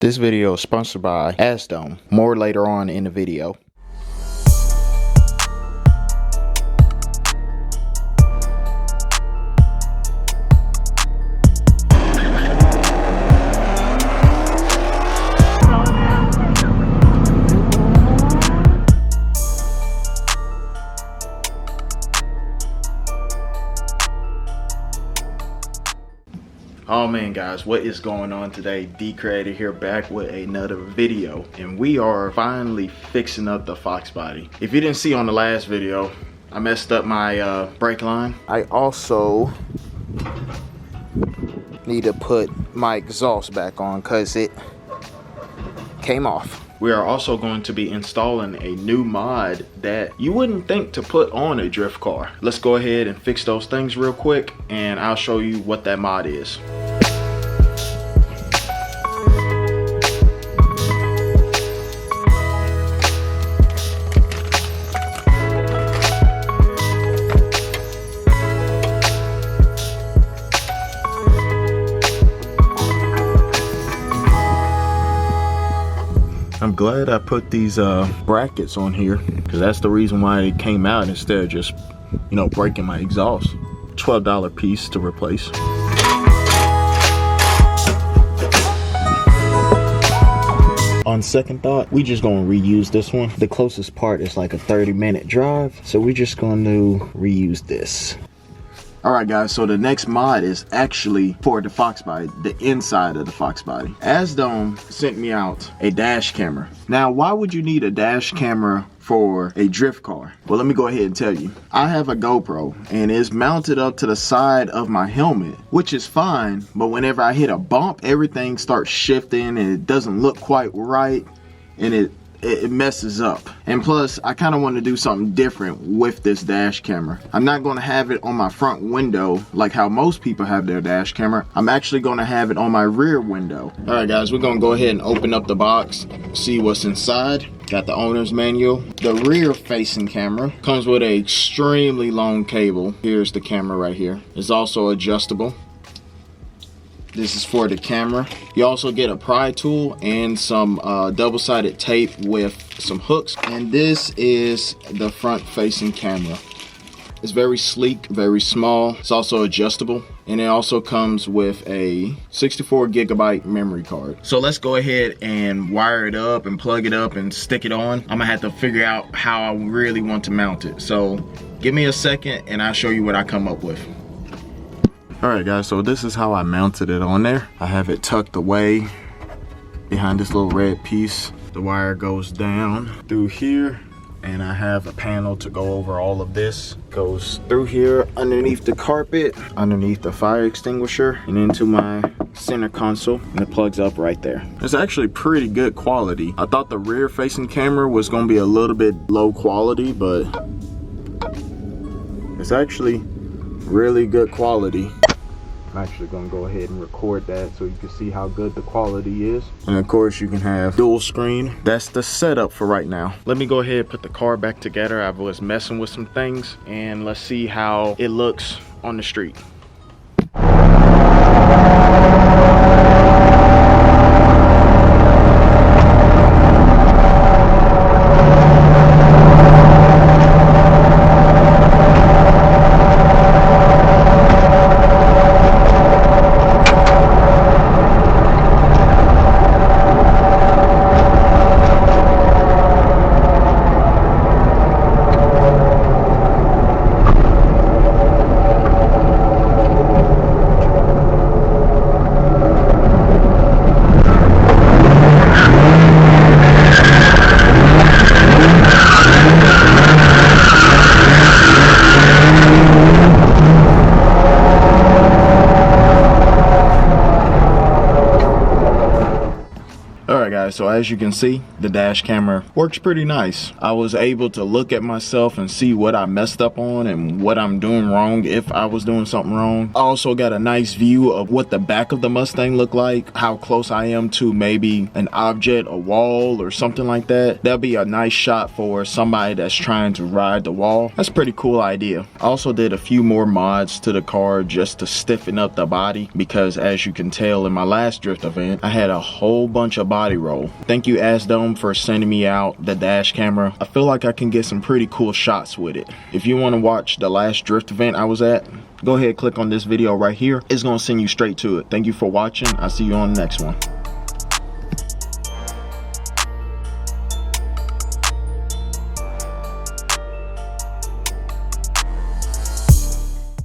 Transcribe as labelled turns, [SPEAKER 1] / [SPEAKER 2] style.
[SPEAKER 1] This video is sponsored by Azdome. More later on in the video. Oh man guys, what is going on today? D Creator here, back with another video, and we are finally fixing up the foxbody. If you didn't see on the last video, I messed up my brake line. I also need to put my exhaust back on because it came off. We are also going to be installing a new mod that you wouldn't think to put on a drift car. Let's go ahead and fix those things real quick, and I'll show you what that mod is. I'm glad I put these brackets on here, because that's the reason why it came out instead of just, you know, breaking my exhaust. $12 piece to replace. On second thought, we just gonna reuse this one. The closest part is like a 30-minute drive, so we're just going to reuse this. Alright guys, so the next mod is actually for the foxbody, the inside of the foxbody. Azdome sent me out a dash camera. Now, why would you need a dash camera for a drift car? Well, let me go ahead and tell you. I have a GoPro and it's mounted up to the side of my helmet, which is fine, but whenever I hit a bump, everything starts shifting and it doesn't look quite right, and it messes up. And plus, I kind of want to do something different with this dash camera. I'm not going to have it on my front window like how most people have their dash camera. I'm actually going to have it on my rear window. All right guys, we're going to go ahead and open up the box, see what's inside. Got the owner's manual. The rear facing camera comes with an extremely long cable. Here's the camera right here. It's also adjustable. This is for the camera. You also get a pry tool and some double-sided tape with some hooks. And this is the front-facing camera. It's very sleek, very small. It's also adjustable. And it also comes with a 64GB memory card. So let's go ahead and wire it up and plug it up and stick it on. I'm gonna have to figure out how I really want to mount it. So give me a second and I'll show you what I come up with. Alright guys, so this is how I mounted it on there. I have it tucked away behind this little red piece. The wire goes down through here, and I have a panel to go over all of this. Goes through here, underneath the carpet, underneath the fire extinguisher, and into my center console, and it plugs up right there. It's actually pretty good quality. I thought the rear facing camera was gonna be a little bit low quality, but it's actually really good quality. I'm actually gonna go ahead and record that so you can see how good the quality is. And of course you can have dual screen. That's the setup for right now. Let me go ahead and put the car back together. I was messing with some things, and let's see how it looks on the street. Alright guys, so as you can see, the dash camera works pretty nice. I was able to look at myself and see what I messed up on and what I'm doing wrong if I was doing something wrong. I also got a nice view of what the back of the Mustang looked like, how close I am to maybe an object, a wall or something like that. That'd be a nice shot for somebody that's trying to ride the wall. That's a pretty cool idea. I also did a few more mods to the car just to stiffen up the body because as you can tell in my last drift event, I had a whole bunch of body roll. Thank you Azdome for sending me out the dash camera. I feel like I can get some pretty cool shots with it. If you want to watch the last drift event I was at, go ahead, click on this video right here. It's gonna send you straight to it. Thank you for watching. I'll see you on the next one.